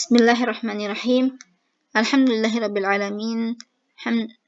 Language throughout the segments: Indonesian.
Bismillahirrahmanirrahim. Alhamdulillahirabbil alamin.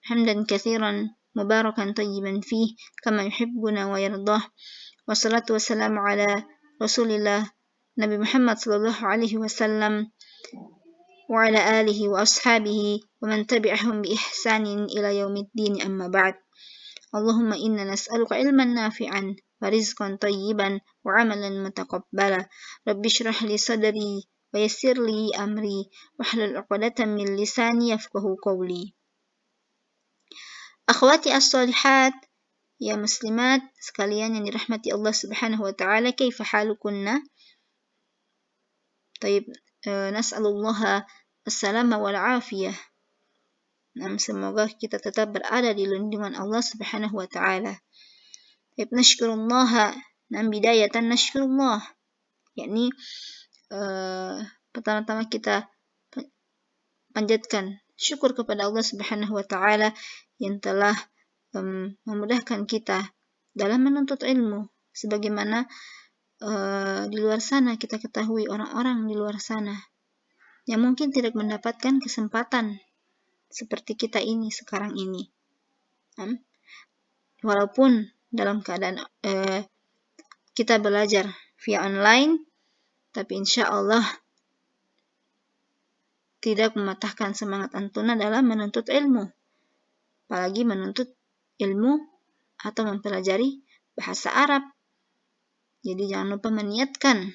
Hamdan katsiran mubarakan tayyiban fih kama yuhibbuna wa yardah. Wassalatu wassalamu ala Rasulillah Nabi Muhammad sallallahu alaihi wasallam wa ala alihi wa ashabihi wa man tabi'ahum bi ihsanin ila yaumiddin, amma ba'd. Allahumma inna nas'aluka ilman nafi'an wa rizqan tayyiban wa amalan mutaqabbala. Rabbi shrah li sadri wa yassir li amri wahlul 'uqdatam min lisani yafqahu qawli. Akhwati as-solihat, ya muslimat sekalian yang dirahmati Allah Subhanahu wa taala, kaifa halukunna? Tayyib, nas'alullaha as-salama wal afiyah. Semoga kita tetap berada di lindungan Allah Subhanahu wa taala. Tayyib, nashkurullaha, bidayatan nashkurullah, yakni pertama-tama kita panjatkan syukur kepada Allah Subhanahu wa taala yang telah memudahkan kita dalam menuntut ilmu, sebagaimana di luar sana kita ketahui orang-orang di luar sana yang mungkin tidak mendapatkan kesempatan seperti kita ini sekarang ini. Walaupun dalam keadaan kita belajar via online, tapi insya Allah tidak mematahkan semangat antuna dalam menuntut ilmu, apalagi menuntut ilmu atau mempelajari bahasa Arab. Jadi jangan lupa meniatkan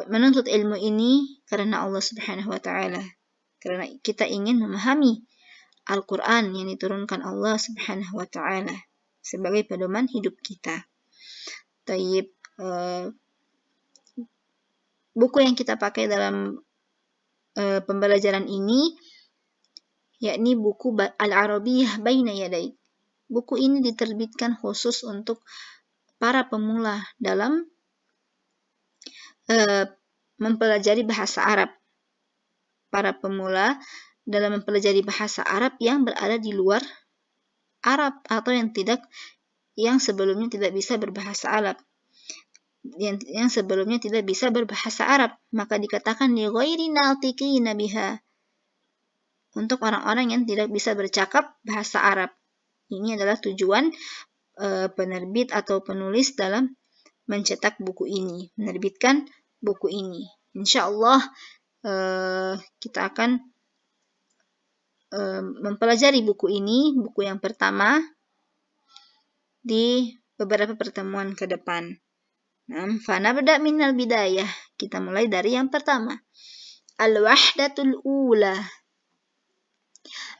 menuntut ilmu ini karena Allah Subhanahu wa taala, karena kita ingin memahami Al-Quran yang diturunkan Allah Subhanahu wa taala sebagai pedoman hidup kita. Tayyib, buku yang kita pakai dalam pembelajaran ini yakni buku Al-Arabiyyah Baina Yaday. Buku ini diterbitkan khusus untuk para pemula dalam mempelajari bahasa Arab. Para pemula dalam mempelajari bahasa Arab yang berada di luar Arab atau yang sebelumnya tidak bisa berbahasa Arab. Yang sebelumnya tidak bisa berbahasa Arab, maka dikatakan li ghairi natiqina biha, untuk orang-orang yang tidak bisa bercakap bahasa Arab. Ini adalah tujuan penerbit atau penulis dalam mencetak buku ini, menerbitkan buku ini. Insya Allah kita akan mempelajari buku ini, buku yang pertama, di beberapa pertemuan ke depan. Fanabda minal bidayah. Kita mulai dari yang pertama. Al-wahdatul ula.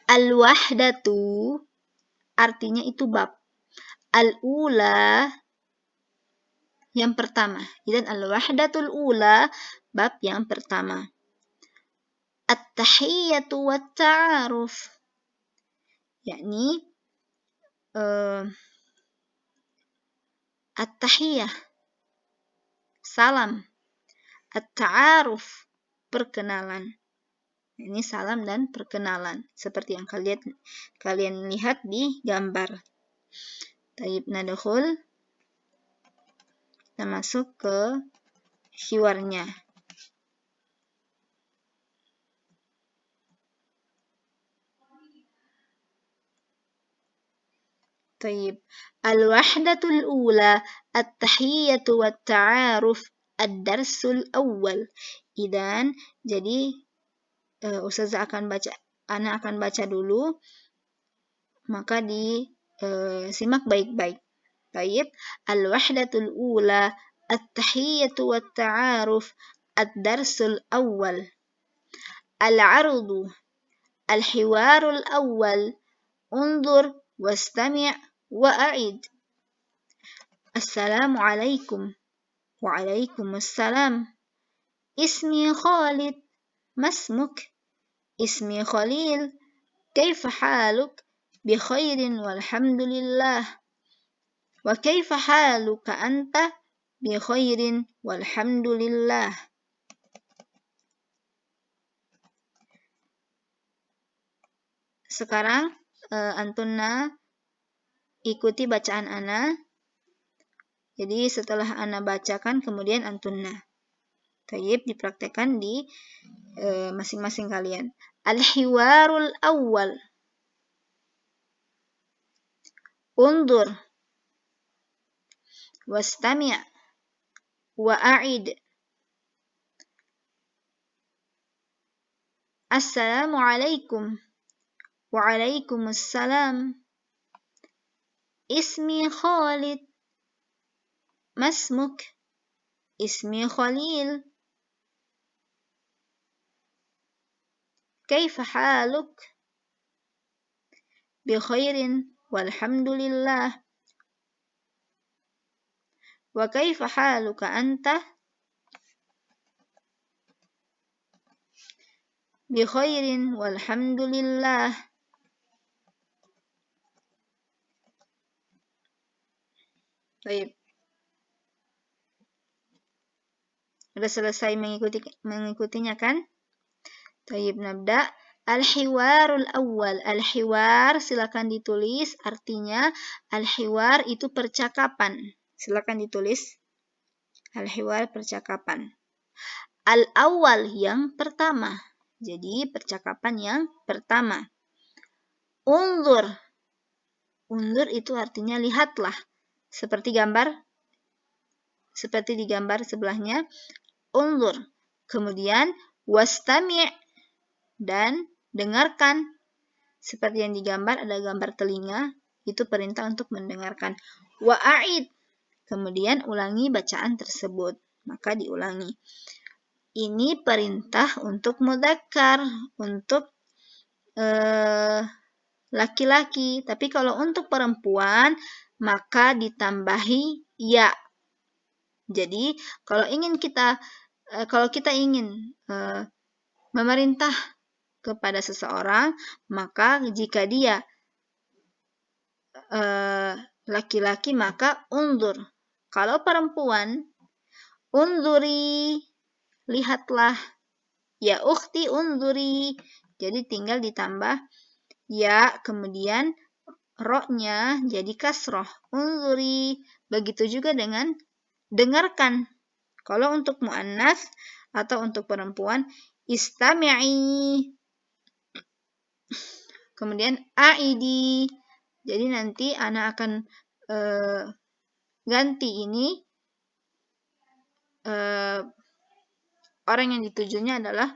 Al-wahdatu artinya itu bab. Al-ula yang pertama. Dan al-wahdatul ula bab yang pertama. At-tahiyyatu wat-ta'aruf. Yakni at-tahiyyah, salam. At-ta'aruf, perkenalan. Ini salam dan perkenalan, seperti yang kalian lihat di gambar. Tayyib, nadkhul. Kita masuk ke hiwarnya. Tayyib. Al-wahdatul ula, at-tahiyyatu wat-ta'aruf, ad-darsul awal. Idan, jadi Ustazah akan baca, Ana akan baca dulu, maka simak baik-baik. Tayyib. Al-wahdatul ula, at-tahiyyatu wat-ta'aruf, ad-darsul awal. Al-'ardu, al-hiwarul awal, unzur wastami' wa'id. Assalamu alaikum. Waalaikumsalam. Ismi Khalid. Masmuk. Ismi Khalil. Kaifa haluk? Bi khairin walhamdulillah. Wa kaifa haluka anta? Bi khairin walhamdulillah. Sekarang antuna ikuti bacaan Ana. Jadi setelah ana bacakan kemudian antunna. Tayyib, dipraktekkan di masing-masing kalian. Al-hiwarul awwal. Undur. Wastami' wa'id. Assalamualaikum. Waalaikumsalam. Ismi Khalid. Masmuk. Ismi Khalil. Kaifa haluk? Bi khairin walhamdulillah. Wa kaifa haluka anta? Bi khairin walhamdulillah. Baik. Sudah selesai mengikutinya kan? Tayyib, nabda. Al-hiwarul awwal. Al-hiwar silakan ditulis, artinya al-hiwar itu percakapan. Silakan ditulis. Al-hiwar percakapan. Al-awwal yang pertama. Jadi percakapan yang pertama. Unzur. Unzur itu artinya lihatlah. Seperti di gambar sebelahnya. Unzur. Kemudian wastami' dan dengarkan. Seperti yang digambar, ada gambar telinga, itu perintah untuk mendengarkan. Wa'id. Kemudian ulangi bacaan tersebut. Maka diulangi. Ini perintah untuk mudzakkar, untuk laki-laki. Tapi kalau untuk perempuan, maka ditambahi ya. Jadi kalau kita ingin memerintah kepada seseorang, maka jika dia laki-laki maka undur. Kalau perempuan, unzuri, lihatlah. Ya ukhti unzuri. Jadi tinggal ditambah ya, kemudian ro-nya jadi kasroh. Unzuri. Begitu juga dengan dengarkan. Kalau untuk mu'annas atau untuk perempuan, istami'i. Kemudian a'idi. Jadi nanti ana akan ganti ini. Orang yang ditujunya adalah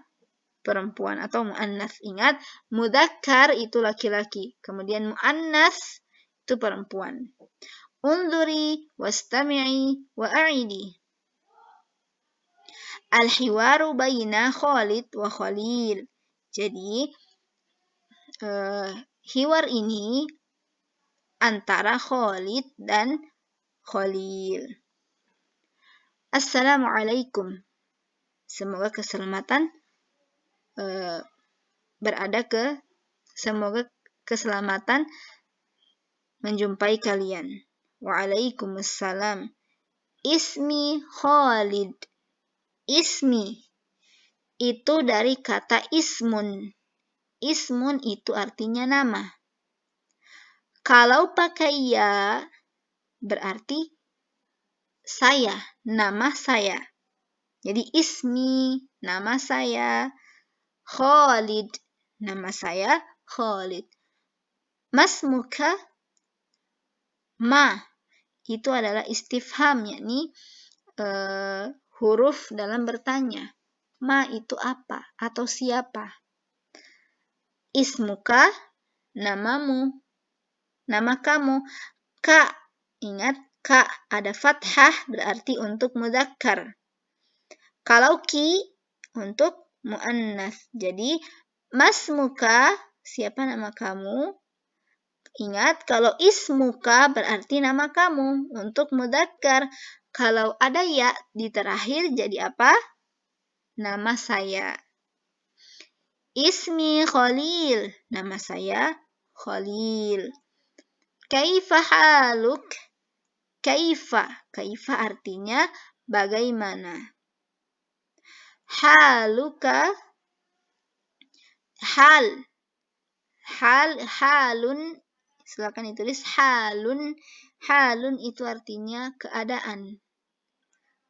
perempuan atau mu'annas. Ingat, mudzakkar itu laki-laki. Kemudian mu'annas itu perempuan. Unzuri wastami'i wa'idi. Al-hiwaru baina Khalid wa Khalil. Jadi, hiwar ini antara Khalid dan Khalil. Assalamualaikum. Semoga keselamatan semoga keselamatan menjumpai kalian. Waalaikumsalam. Ismi Khalid. Ismi itu dari kata ismun. Ismun itu artinya nama. Kalau pakai ya, berarti saya, nama saya. Jadi ismi, nama saya. Khalid, nama saya Khalid. Masmuka, ma, itu adalah istifham, yakni huruf dalam bertanya. Ma itu apa atau siapa? Ismuka, namamu, nama kamu. Ka, ingat ka ada fathah berarti untuk mudzakkar. Kalau ki untuk mu'annas. Jadi masmuka, siapa nama kamu? Ingat, kalau ismuka berarti nama kamu untuk mudzakkar. Kalau ada ya di terakhir jadi apa? Nama saya. Ismi Khalil. Nama saya Khalil. Kaifa haluk? Kaifa. Kaifa artinya bagaimana. Haluka. Halun. Silakan ditulis halun. Halun itu artinya keadaan.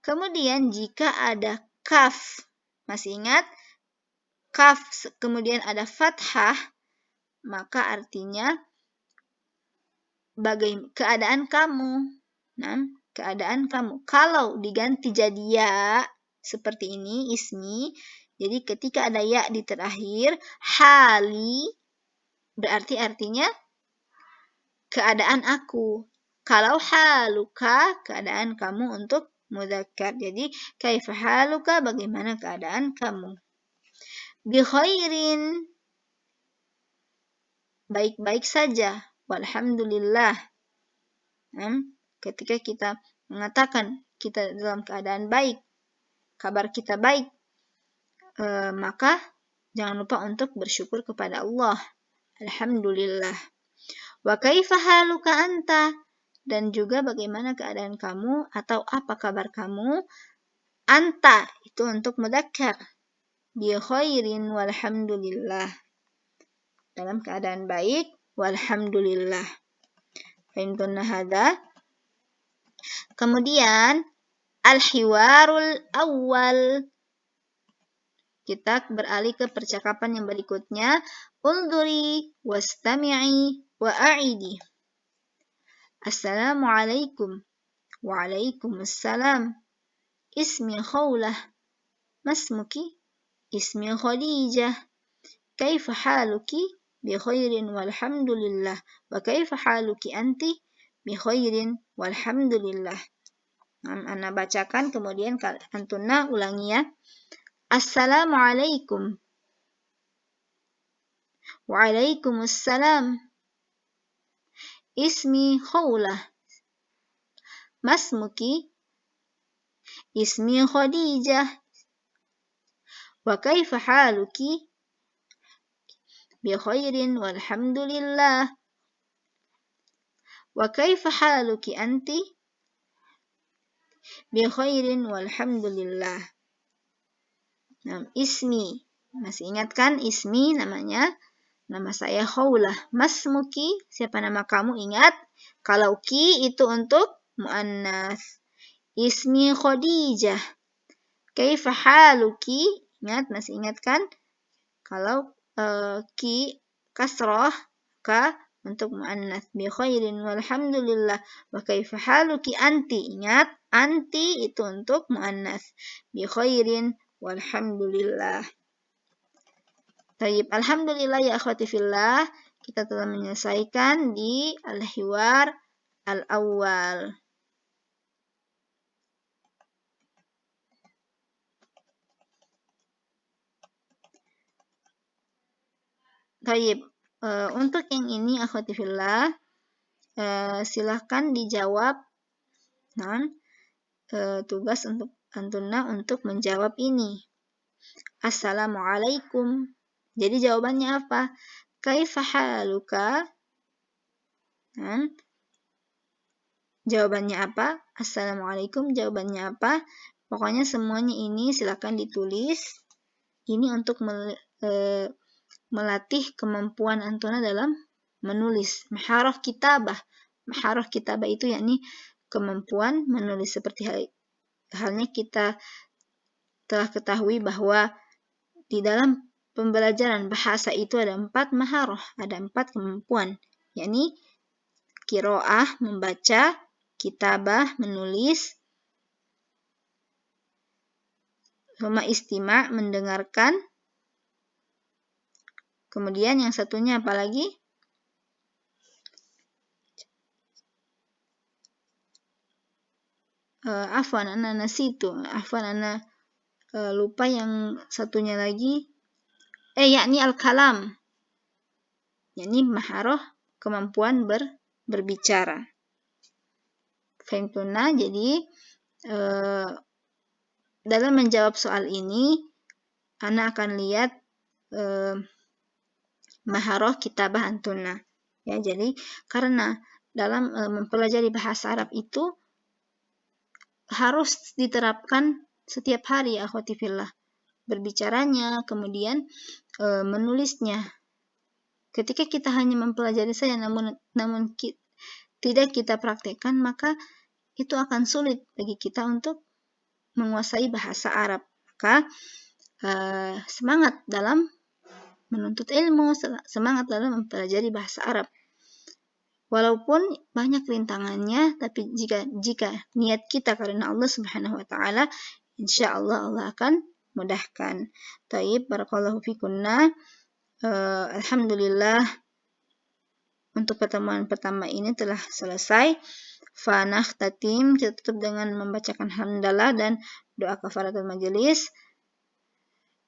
Kemudian jika ada kaf, masih ingat? Kaf kemudian ada fathah, maka artinya keadaan kamu. Nah, keadaan kamu. Kalau diganti jadi ya, seperti ini, ismi, jadi ketika ada ya di terakhir, hali, berarti artinya keadaan aku. Kalau haluka, keadaan kamu untuk mudzakkar. Jadi, kaifa haluka, bagaimana keadaan kamu. Bi khairin, baik-baik saja. Walhamdulillah. Ketika kita mengatakan kita dalam keadaan baik, kabar kita baik, maka jangan lupa untuk bersyukur kepada Allah. Alhamdulillah. Wa kaifa haluka anta? Dan juga bagaimana keadaan kamu atau apa kabar kamu? Anta itu untuk mudzakkar. Bi khairin walhamdulillah. Dalam keadaan baik, walhamdulillah. Fahimtunna hadza? Kemudian al-hiwarul awal. Kita beralih ke percakapan yang berikutnya. Unduri wastami'i wa a'idi. Assalamualaikum. Waalaikumsalam. Ismi Khawlah. Masmuki? Ismi Khadijah. Kaifa haluki? Bi khairin walhamdulillah. Wa kaifa haluki anti? Bi khairin walhamdulillah. Ana bacakan, kemudian antunna ulangi ya. Assalamualaikum. Waalaikumsalam. Ismi Khawlah. Masmuki? Ismi Khadijah. Wa kaifa haluki? Bi khairin walhamdulillah. Wa kaifa haluki anti? Bi khairin walhamdulillah. Nah, ismi. Masih ingat kan ismi namanya? Nama saya Khawlah. Masmuki, siapa nama kamu? Ingat, kalau ki itu untuk muannas. Ismi Khadijah. Kaifa haluki? Ingat, masih ingat kan? Kalau ki kasrah, ka untuk muannas. Bi khairin walhamdulillah. Wa kaifa haluki anti? Ingat, anti itu untuk muannas. Bi khairin walhamdulillah. Tayyib, alhamdulillah ya akhwati fillah, kita telah menyelesaikan di al-hiwar al-awwal. Tayyib, untuk yang ini akhwati fillah, silahkan dijawab. Nah, tugas untuk antunna untuk menjawab ini. Assalamualaikum. Jadi jawabannya apa? Kaifa haluka? Jawabannya apa? Assalamualaikum, jawabannya apa? Pokoknya semuanya ini silakan ditulis. Ini untuk melatih kemampuan antuna dalam menulis. Maharah kitabah. Maharah kitabah itu yakni kemampuan menulis, seperti halnya kita telah ketahui bahwa di dalam pembelajaran bahasa itu ada 4 maharah, ada 4 kemampuan, yakni qiraah, membaca, kitabah, menulis, sama istima', mendengarkan. Kemudian yang satunya apa lagi? Afwan, ana nasitu. Afwan, ana lupa yang satunya lagi. Yakni al-kalam. Yakni maharah kemampuan berbicara. Fahimtuna? Jadi dalam menjawab soal ini, ana akan lihat maharah kitabah antuna. Ya, jadi karena dalam mempelajari bahasa Arab itu harus diterapkan setiap hari ya akhwati fillah. Berbicaranya, kemudian menulisnya. Ketika kita hanya mempelajari saja namun tidak kita praktekkan, maka itu akan sulit bagi kita untuk menguasai bahasa Arab. Maka semangat dalam menuntut ilmu, semangat dalam mempelajari bahasa Arab. Walaupun banyak rintangannya, tapi jika niat kita karena Allah Subhanahu wa taala, insyaallah Allah akan mudahkan. Taib, barakallahu fikunna. Alhamdulillah untuk pertemuan pertama ini telah selesai. Nakhtatim, kita tutup dengan membacakan hamdalah dan doa kafaratul majelis.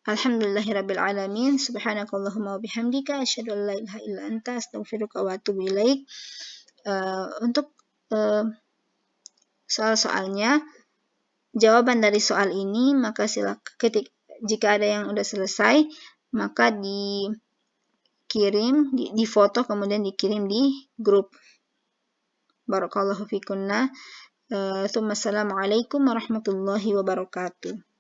Alhamdulillahirabbil alamin. Subhanakallahumma wa bihamdika asyhadu an la ilaha illa anta astaghfiruka wa atubu ilaik. Untuk soal-soalnya, jawaban dari soal ini, maka silakan jika ada yang sudah selesai, maka dikirim, difoto kemudian dikirim di grup. Barakallahu fikunna. Assalamualaikum warahmatullahi wabarakatuh.